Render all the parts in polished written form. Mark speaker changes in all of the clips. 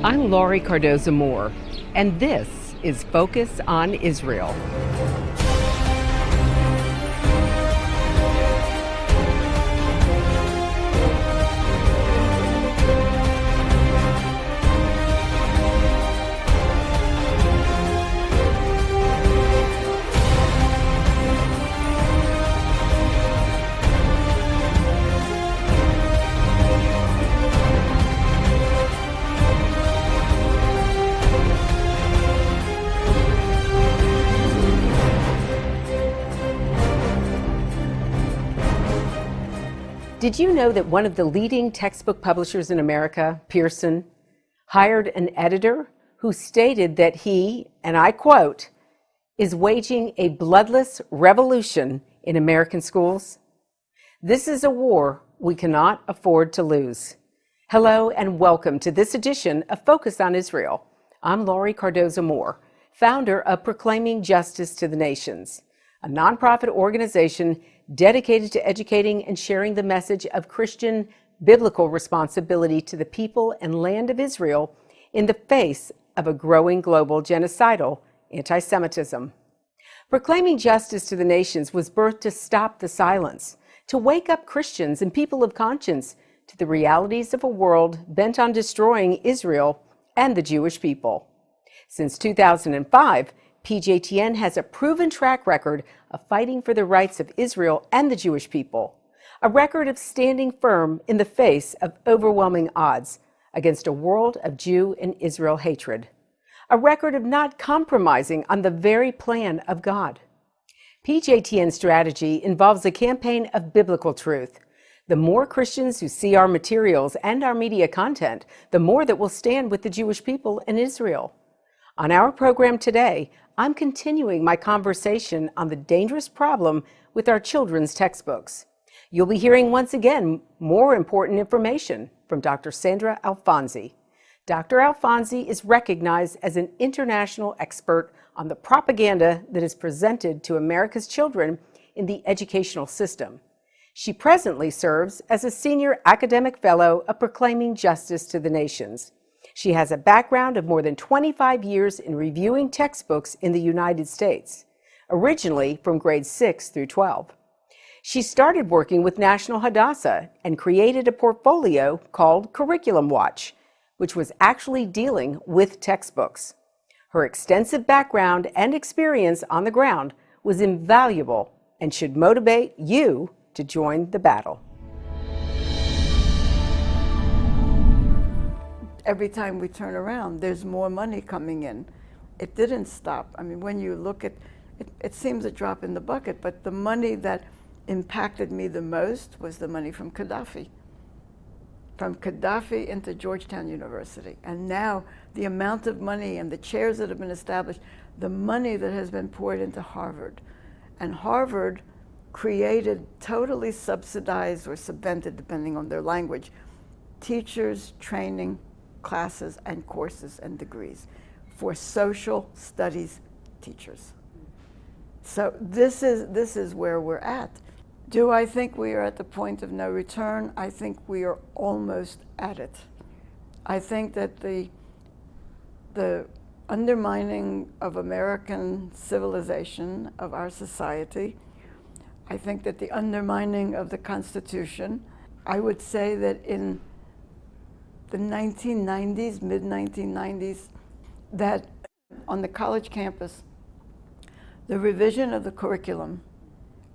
Speaker 1: I'm Laurie Cardoza-Moore, and this is Focus on Israel. Did you know that one of the leading textbook publishers in America, Pearson, hired an editor who stated that he, and I quote, is waging a bloodless revolution in American schools? This is a war we cannot afford to lose. Hello and welcome to this edition of Focus on Israel. I'm Laurie Cardoza-Moore, founder of Proclaiming Justice to the Nations, a nonprofit organization dedicated to educating and sharing the message of Christian biblical responsibility to the people and land of Israel in the face of a growing global genocidal anti-Semitism. Proclaiming Justice to the Nations was birthed to stop the silence, to wake up Christians and people of conscience to the realities of a world bent on destroying Israel and the Jewish people. Since 2005, PJTN has a proven track record of fighting for the rights of Israel and the Jewish people, a record of standing firm in the face of overwhelming odds against a world of Jew and Israel hatred, a record of not compromising on the very plan of God. PJTN strategy involves a campaign of biblical truth. The more Christians who see our materials and our media content, the more that will stand with the Jewish people in Israel. On our program today, I'm continuing my conversation on the dangerous problem with our children's textbooks. You'll be hearing once again more important information from Dr. Sandra Alfonsi. Dr. Alfonsi is recognized as an international expert on the propaganda that is presented to America's children in the educational system. She presently serves as a senior academic fellow of Proclaiming Justice to the Nations. She has a background of more than 25 years in reviewing textbooks in the United States, originally from grades 6 through 12. She started working with National Hadassah and created a portfolio called Curriculum Watch, which was actually dealing with textbooks. Her extensive background and experience on the ground was invaluable and should motivate you to join the battle.
Speaker 2: Every time we turn around, there's more money coming in. It didn't stop. I mean, when you look at it, it seems a drop in the bucket, but the money that impacted me the most was the money from Gaddafi. From Gaddafi into Georgetown University. And now the amount of money and the chairs that have been established, the money that has been poured into Harvard. And Harvard created totally subsidized or subvented, depending on their language, teachers, training, classes and courses and degrees for social studies teachers. So this is where we're at. Do I think we are at the point of no return? I think we are almost at it. I think that the undermining of American civilization, of our society, I think that the undermining of the Constitution, I would say that in the 1990s, mid-1990s, that on the college campus, the revision of the curriculum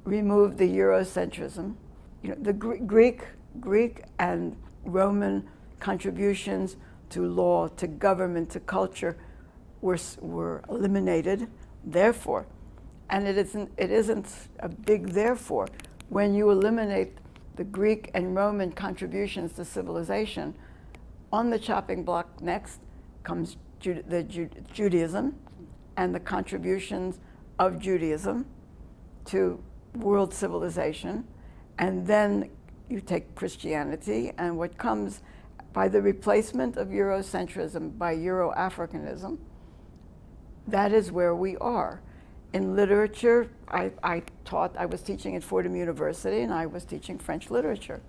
Speaker 2: removed the Eurocentrism. You know, the Greek and Roman contributions to law, to government, to culture were eliminated. Therefore, and it isn't a big therefore, when you eliminate the Greek and Roman contributions to civilization, on the chopping block next comes Judaism and the contributions of Judaism to world civilization. And then you take Christianity, and what comes by the replacement of Eurocentrism by Euro-Africanism, that is where we are. In literature, I was teaching at Fordham University, and I was teaching French literature.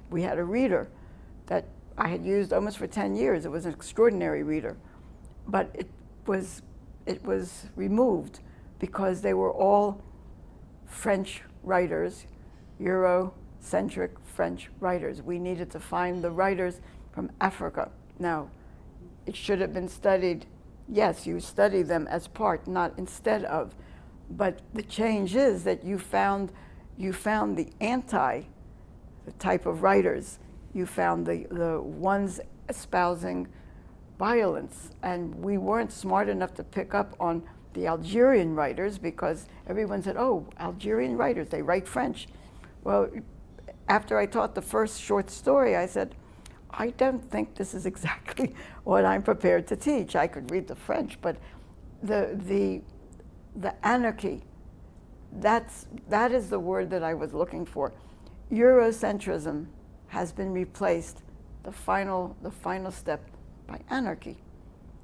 Speaker 2: We had a reader that I had used almost for 10 years. It was an extraordinary reader, but it was removed because they were all French writers, Eurocentric French writers. We needed to find the writers from Africa. Now, it should have been studied. Yes, you study them as part, not instead of. But the change is that you found the type of writers. You found the ones espousing violence. And we weren't smart enough to pick up on the Algerian writers because everyone said, oh, Algerian writers, they write French. Well, after I taught the first short story, I said, I don't think this is exactly what I'm prepared to teach. I could read the French, but the anarchy, that is the word that I was looking for. Eurocentrism has been replaced, the final step, by anarchy,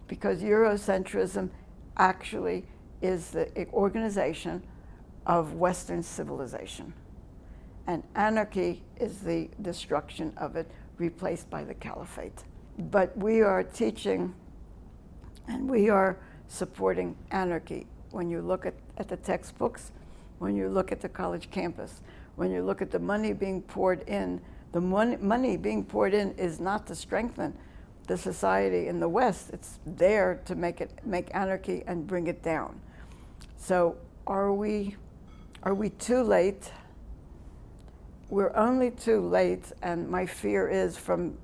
Speaker 2: because Eurocentrism actually is the organization of Western civilization, and anarchy is the destruction of it, replaced by the caliphate. But we are teaching and we are supporting anarchy. When you look at the textbooks, when you look at the college campus, when you look at the money being poured in, the money being poured in is not to strengthen the society in the West. It's there to make anarchy and bring it down. So are we too late? We're only too late, and my fear is from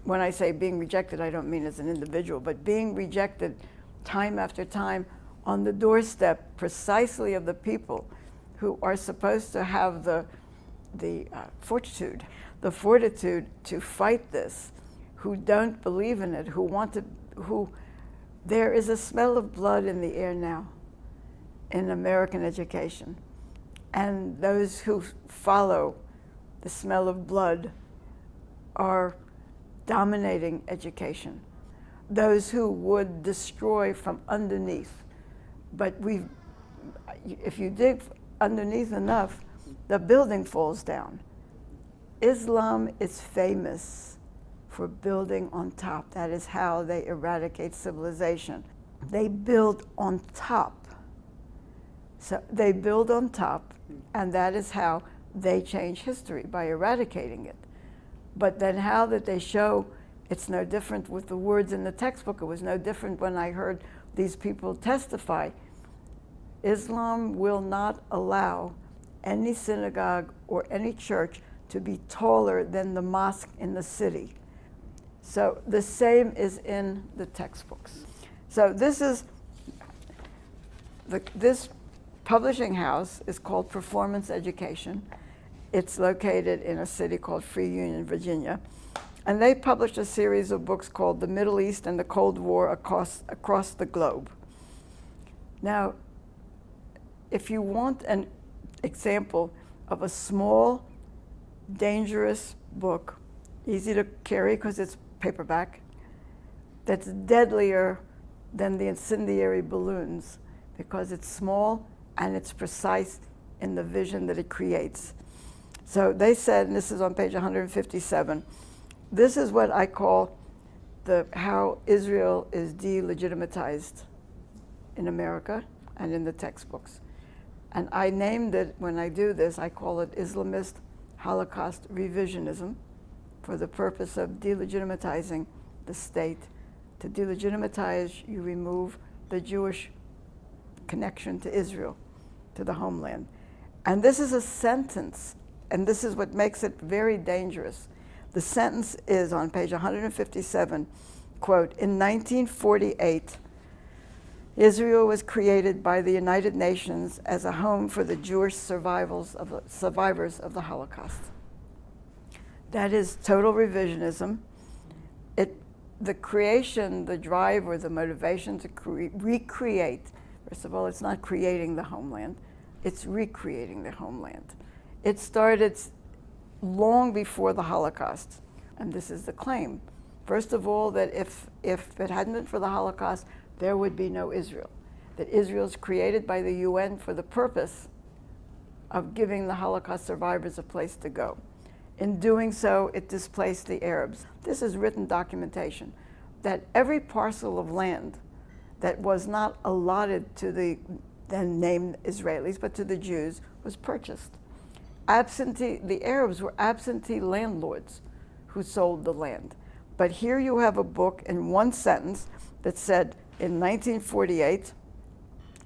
Speaker 2: when I say being rejected, I don't mean as an individual, but being rejected time after time on the doorstep precisely of the people who are supposed to have the fortitude to fight this, who don't believe in it, who there is a smell of blood in the air now in American education. And those who follow the smell of blood are dominating education. Those who would destroy from underneath. But if you dig underneath enough, the building falls down. Islam is famous for building on top. That is how they eradicate civilization. They build on top. So they build on top, and that is how they change history, by eradicating it. But then how that they show it's no different with the words in the textbook. It was no different when I heard these people testify. Islam will not allow any synagogue or any church to be taller than the mosque in the city. So the same is in the textbooks. So this publishing house is called Performance Education. It's located in a city called Free Union, Virginia. And they published a series of books called The Middle East and the Cold War Across the Globe. Now, if you want an example of a small, dangerous book, easy to carry because it's paperback, that's deadlier than the incendiary balloons because it's small and it's precise in the vision that it creates. So they said, and this is on page 157, this is what I call how Israel is delegitimatized in America and in the textbooks. And I named it, when I do this, I call it Islamist Holocaust revisionism for the purpose of delegitimatizing the state. To delegitimize, you remove the Jewish connection to Israel, to the homeland. And this is a sentence, and this is what makes it very dangerous. The sentence is on page 157, quote, in 1948, Israel was created by the United Nations as a home for the Jewish survivors of the Holocaust. That is total revisionism. The creation, the drive, or the motivation to recreate, first of all, it's not creating the homeland, it's recreating the homeland. It started long before the Holocaust, and this is the claim. First of all, that if it hadn't been for the Holocaust, there would be no Israel. That Israel is created by the UN for the purpose of giving the Holocaust survivors a place to go. In doing so, it displaced the Arabs. This is written documentation that every parcel of land that was not allotted to the then named Israelis, but to the Jews, was purchased. The Arabs were absentee landlords who sold the land. But here you have a book in one sentence that said, in 1948,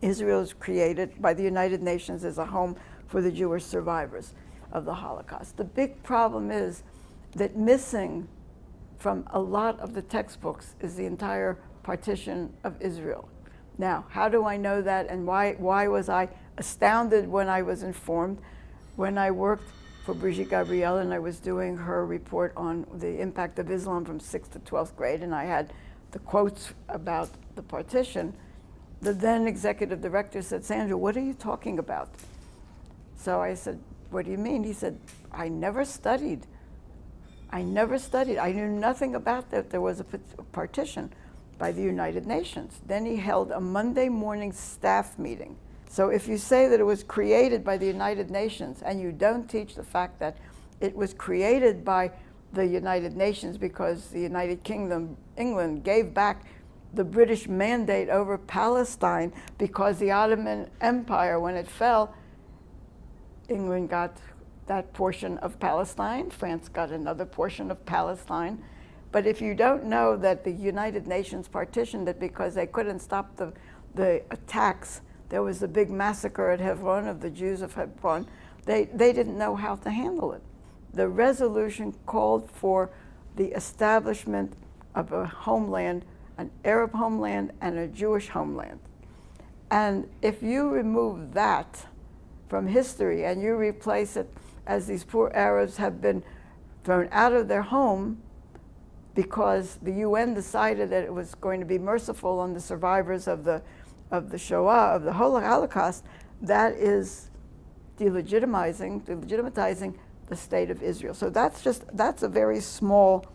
Speaker 2: Israel was created by the United Nations as a home for the Jewish survivors of the Holocaust. The big problem is that missing from a lot of the textbooks is the entire partition of Israel. Now, how do I know that, and why was I astounded when I was informed? When I worked for Brigitte Gabriel and I was doing her report on the impact of Islam from 6th to 12th grade, and I had the quotes about the partition, the then executive director said, "Sandra, what are you talking about?" So I said, "What do you mean?" He said, I never studied. I knew nothing about that there was a partition by the United Nations. Then he held a Monday morning staff meeting. So if you say that it was created by the United Nations and you don't teach the fact that it was created by the United Nations because the United Kingdom, England, gave back the British mandate over Palestine because the Ottoman Empire, when it fell, England got that portion of Palestine, France got another portion of Palestine. But if you don't know that the United Nations partitioned it because they couldn't stop the attacks, there was a big massacre at Hebron of the Jews of Hebron, they didn't know how to handle it. The resolution called for the establishment of a homeland, an Arab homeland and a Jewish homeland. And if you remove that from history and you replace it as these poor Arabs have been thrown out of their home because the UN decided that it was going to be merciful on the survivors of the Shoah, of the Holocaust, that is delegitimizing the state of Israel. So that's a very small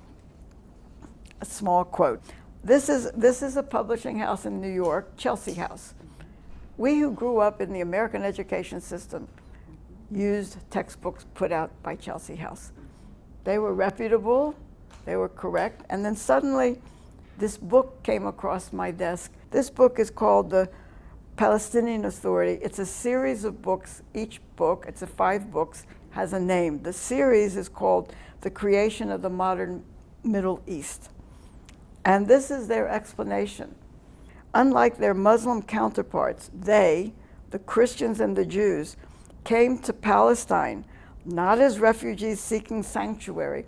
Speaker 2: quote. This is a publishing house in New York, Chelsea House. We who grew up in the American education system used textbooks put out by Chelsea House. They were reputable, they were correct, and then suddenly this book came across my desk. This book is called The Palestinian Authority. It's a series of books. Each book, it's 5 books, has a name. The series is called The Creation of the Modern Middle East. And this is their explanation. Unlike their Muslim counterparts, they, the Christians and the Jews, came to Palestine not as refugees seeking sanctuary,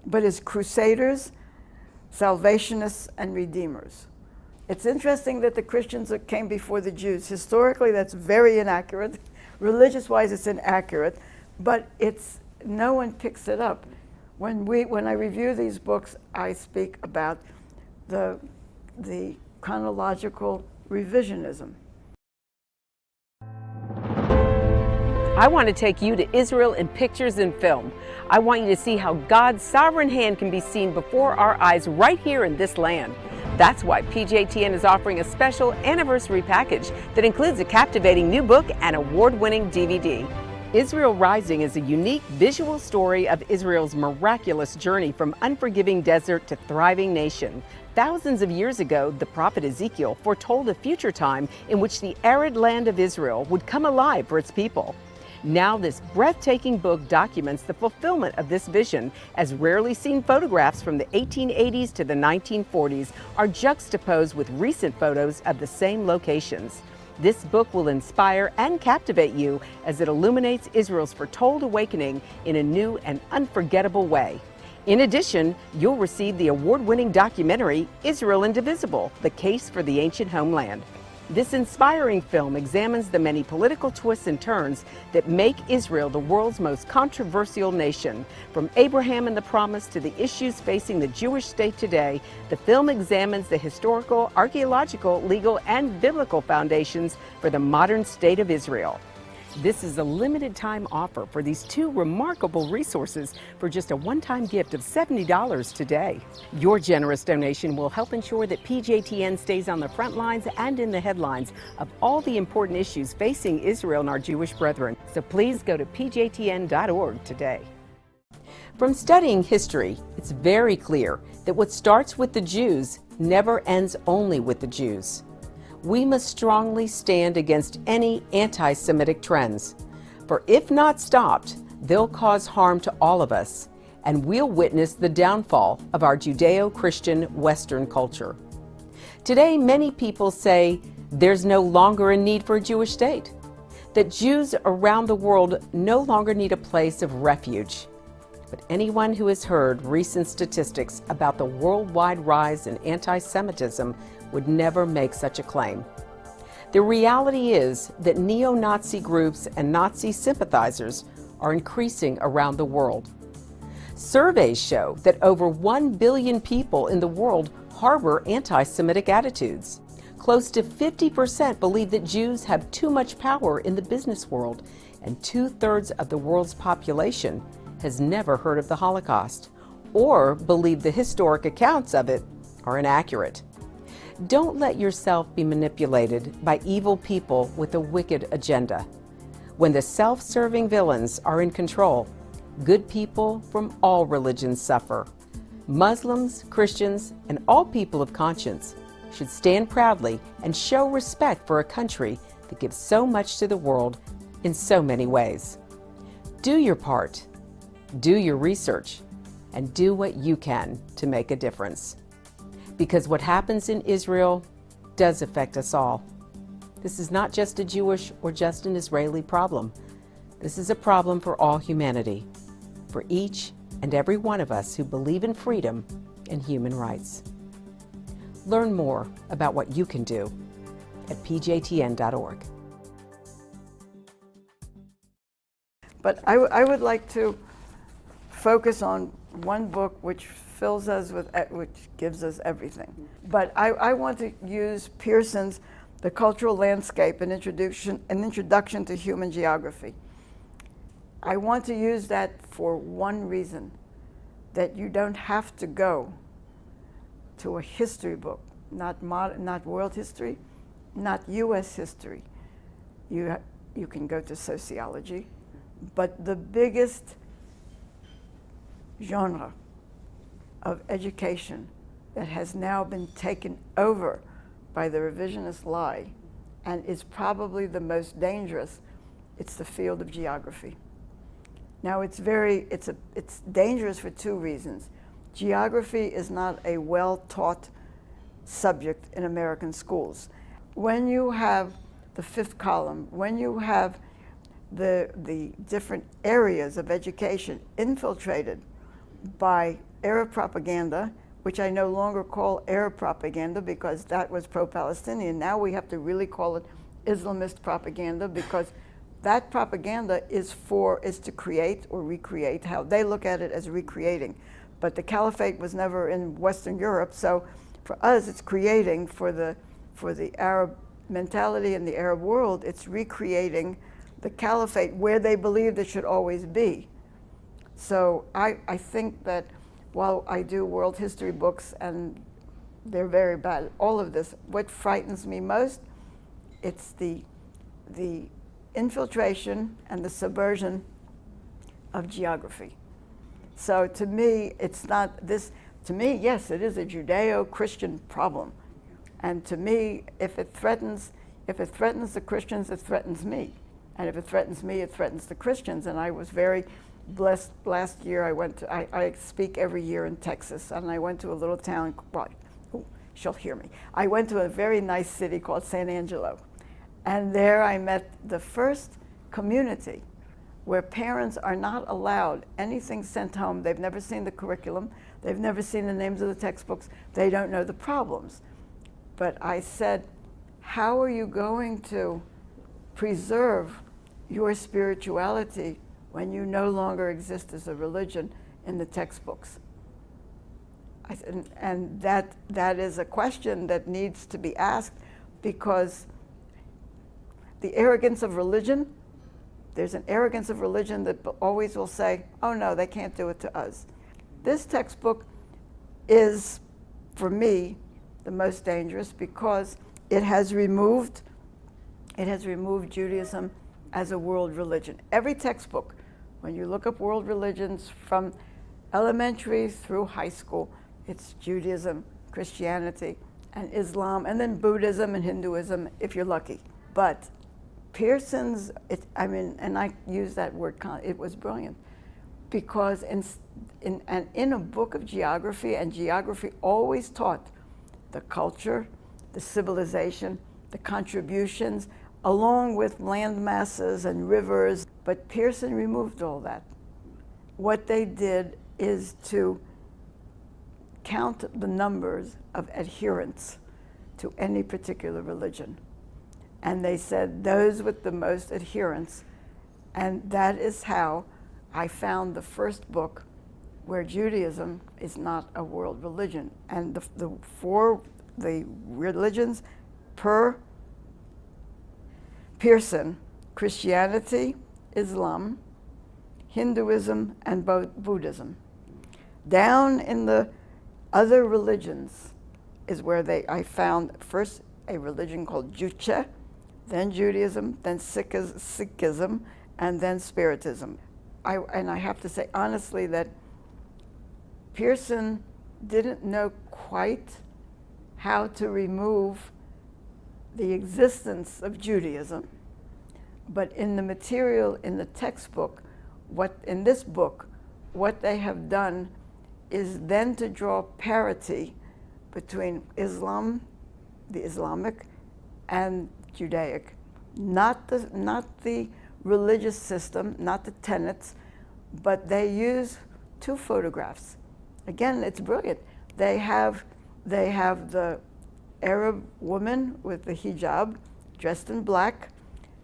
Speaker 2: but as crusaders, salvationists, and redeemers. It's interesting that the Christians came before the Jews. Historically, that's very inaccurate. Religious-wise, it's inaccurate, but no one picks it up. When I review these books, I speak about the chronological revisionism.
Speaker 1: I want to take you to Israel in pictures and film. I want you to see how God's sovereign hand can be seen before our eyes right here in this land. That's why PJTN is offering a special anniversary package that includes a captivating new book and award-winning DVD. Israel Rising is a unique visual story of Israel's miraculous journey from unforgiving desert to thriving nation. Thousands of years ago, the prophet Ezekiel foretold a future time in which the arid land of Israel would come alive for its people. Now this breathtaking book documents the fulfillment of this vision, as rarely seen photographs from the 1880s to the 1940s are juxtaposed with recent photos of the same locations. This book will inspire and captivate you as it illuminates Israel's foretold awakening in a new and unforgettable way. In addition, you'll receive the award-winning documentary, Israel Indivisible: The Case for the Ancient Homeland. This inspiring film examines the many political twists and turns that make Israel the world's most controversial nation. From Abraham and the Promise to the issues facing the Jewish state today, the film examines the historical, archaeological, legal, and biblical foundations for the modern state of Israel. This is a limited time offer for these 2 remarkable resources for just a one-time gift of $70 today. Your generous donation will help ensure that PJTN stays on the front lines and in the headlines of all the important issues facing Israel and our Jewish brethren. So please go to pjtn.org today. From studying history, it's very clear that what starts with the Jews never ends only with the Jews. We must strongly stand against any anti-Semitic trends, for if not stopped, they'll cause harm to all of us, and we'll witness the downfall of our Judeo-Christian Western culture. Today, many people say there's no longer a need for a Jewish state, that Jews around the world no longer need a place of refuge. But anyone who has heard recent statistics about the worldwide rise in anti-Semitism would never make such a claim. The reality is that neo-Nazi groups and Nazi sympathizers are increasing around the world. Surveys show that over 1 billion people in the world harbor anti-Semitic attitudes. Close to 50% believe that Jews have too much power in the business world, and 2/3 of the world's population has never heard of the Holocaust or believe the historic accounts of it are inaccurate. Don't let yourself be manipulated by evil people with a wicked agenda. When the self-serving villains are in control, good people from all religions suffer. Muslims, Christians, and all people of conscience should stand proudly and show respect for a country that gives so much to the world in so many ways. Do your part, do your research, and do what you can to make a difference. Because what happens in Israel does affect us all. This is not just a Jewish or just an Israeli problem. This is a problem for all humanity, for each and every one of us who believe in freedom and human rights. Learn more about what you can do at pjtn.org.
Speaker 2: But I would like to focus on one book which fills us with, which gives us everything. But I want to use Pearson's The Cultural Landscape, an introduction to human geography. I want to use that for one reason, that you don't have to go to a history book, not world history, not US history. You can go to sociology, but the biggest genre of education that has now been taken over by the revisionist lie and is probably the most dangerous, it's the field of geography. Now it's dangerous for two reasons. Geography is not a well-taught subject in American schools. When you have the fifth column, when you have the different areas of education infiltrated by Arab propaganda, which I no longer call Arab propaganda because that was pro-Palestinian. Now we have to really call it Islamist propaganda because that propaganda is to create or recreate, how they look at it as recreating. But the caliphate was never in Western Europe, so for us it's creating for the Arab mentality in the Arab world, it's recreating the caliphate where they believed it should always be. So I think that while I do world history books and they're very bad, all of this, what frightens me most, it's the infiltration and the subversion of geography. So to me, it's not this, to me, yes, it is a Judeo-Christian problem. And to me, if it threatens the Christians, it threatens me. And if it threatens me, it threatens the Christians. And I was very blessed last year. I speak every year in Texas, and I went to a little town, well, she'll hear me. I went to a very nice city called San Angelo. And there I met the first community where parents are not allowed anything sent home. They've never seen the curriculum. They've never seen the names of the textbooks. They don't know the problems. But I said, how are you going to preserve your spirituality when you no longer exist as a religion in the textbooks? And that is a question that needs to be asked, because the arrogance of religion, there's an arrogance of religion that always will say, oh no, they can't do it to us. This textbook is, for me, the most dangerous because it has removed Judaism as a world religion. Every textbook, when you look up world religions from Elementary through high school, it's Judaism, Christianity, and Islam, and then Buddhism and Hinduism, if you're lucky. But Pearson's, and I use that word, it was brilliant, because in a book of geography, and geography always taught the culture, the civilization, the contributions, along with land masses and rivers, but Pearson removed all that. What they did is to count the numbers of adherents to any particular religion. And they said those with the most adherents, and that is how I found the first book where Judaism is not a world religion. And the religions per Pearson: Christianity, Islam, Hinduism, and Buddhism. Down in the other religions is where I found first a religion called Juche, then Judaism, then Sikhism, and then Spiritism. I have to say honestly that Pearson didn't know quite how to remove the existence of Judaism, but in the material in the textbook, in this book, what they have done is then to draw parity between Islam, the Islamic, and Judaic. Not the religious system, not the tenets, but they use two photographs. Again, it's brilliant. They have the Arab woman with the hijab, dressed in black,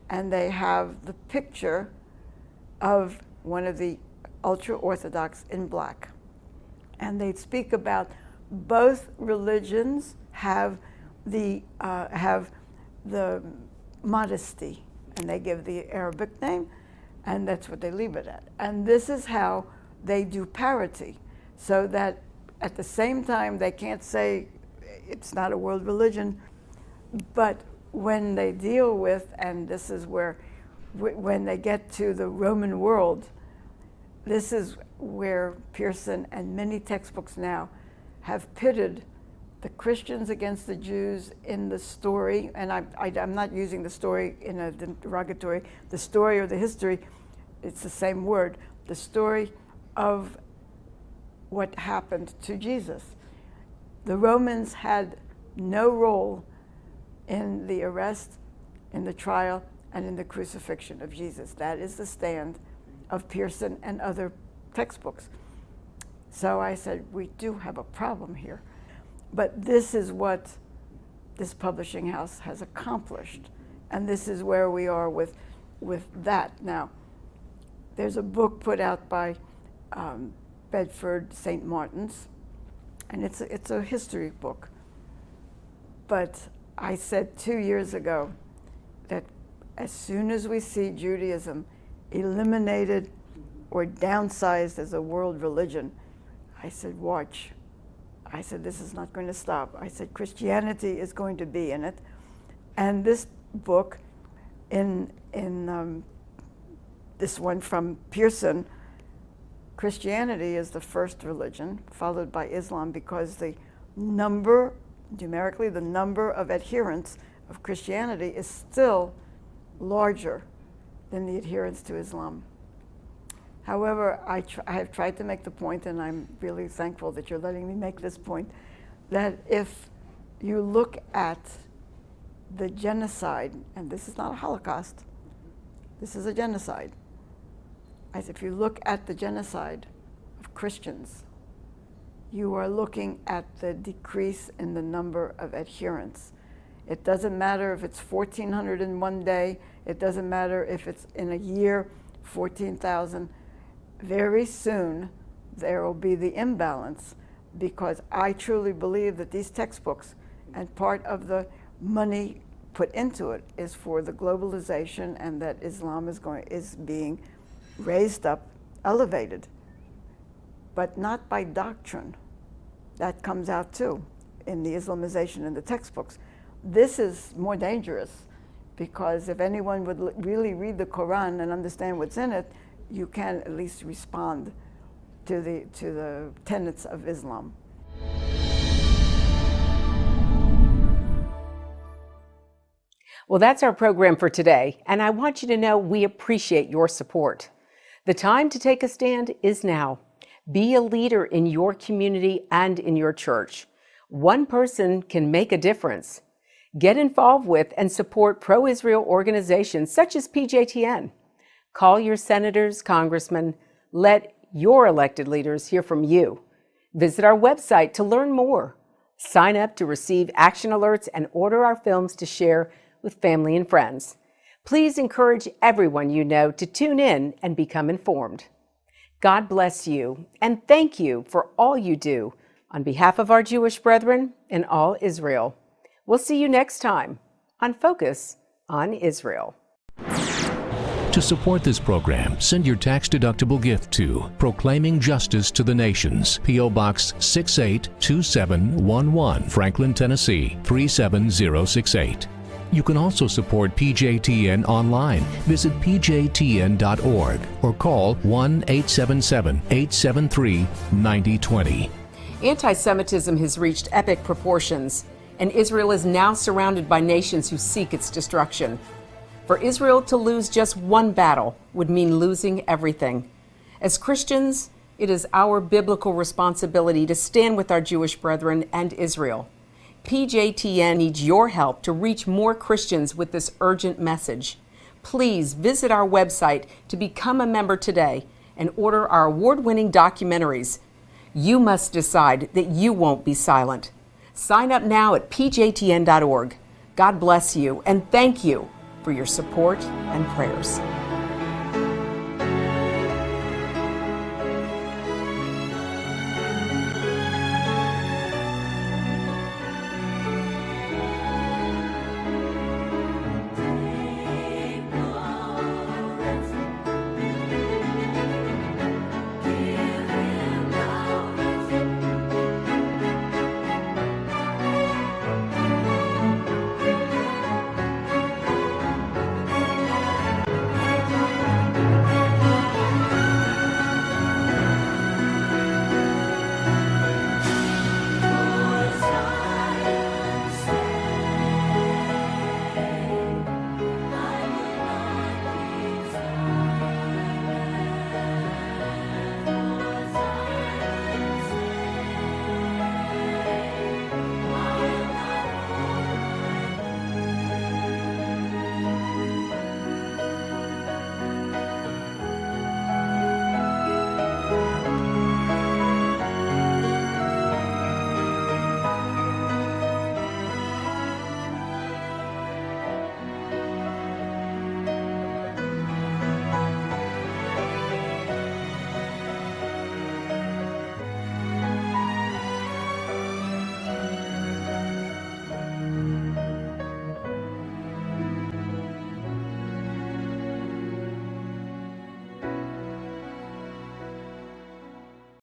Speaker 2: and they have the picture of one of the ultra-Orthodox in black. And they speak about both religions have the modesty, and they give the Arabic name, and that's what they leave it at. And this is how they do parity, so that at the same time they can't say it's not a world religion, but when they deal with, and this is where, when they get to the Roman world, this is where Pearson and many textbooks now have pitted the Christians against the Jews in the story, and I'm not using the story in a derogatory, the story or the history, it's the same word, the story of what happened to Jesus. The Romans had no role in the arrest, in the trial, and in the crucifixion of Jesus. That is the stand of Pearson and other textbooks. So I said, we do have a problem here. But this is what this publishing house has accomplished. And this is where we are with that. Now, there's a book put out by Bedford St. Martin's, and it's a history book. But I said 2 years ago that as soon as we see Judaism eliminated or downsized as a world religion, I said, watch. I said, this is not going to stop. I said, Christianity is going to be in it. And this book, in this one from Pearson, Christianity is the first religion, followed by Islam, because the number, numerically, the number of adherents of Christianity is still larger than the adherents to Islam. However, I have tried to make the point, and I'm really thankful that you're letting me make this point, that if you look at the genocide, and this is not a Holocaust, this is a genocide. I said, if you look at the genocide of Christians, you are looking at the decrease in the number of adherents. It doesn't matter if it's 1,400 in one day, it doesn't matter if it's in a year, 14,000. Very soon, there will be the imbalance, because I truly believe that these textbooks, and part of the money put into it, is for the globalization, and that Islam is being raised up, elevated, but not by doctrine. That comes out too in the Islamization in the textbooks. This is more dangerous, because if anyone would really read the Quran and understand what's in it, you can at least respond to the tenets of Islam.
Speaker 1: Well, that's our program for today, and I want you to know we appreciate your support. The time to take a stand is now. Be a leader in your community and in your church. One person can make a difference. Get involved with and support pro-Israel organizations such as PJTN. Call your senators, congressmen. Let your elected leaders hear from you. Visit our website to learn more. Sign up to receive action alerts and order our films to share with family and friends. Please encourage everyone you know to tune in and become informed. God bless you, and thank you for all you do on behalf of our Jewish brethren in all Israel. We'll see you next time on Focus on Israel.
Speaker 3: To support this program, send your tax-deductible gift to Proclaiming Justice to the Nations, P.O. Box 682711, Franklin, Tennessee 37068. You can also support PJTN online. Visit pjtn.org or call 1-877-873-9020.
Speaker 1: Anti-Semitism has reached epic proportions, and Israel is now surrounded by nations who seek its destruction. For Israel to lose just one battle would mean losing everything. As Christians, it is our biblical responsibility to stand with our Jewish brethren and Israel. PJTN needs your help to reach more Christians with this urgent message. Please visit our website to become a member today and order our award-winning documentaries. You must decide that you won't be silent. Sign up now at pjtn.org. God bless you, and thank you for your support and prayers.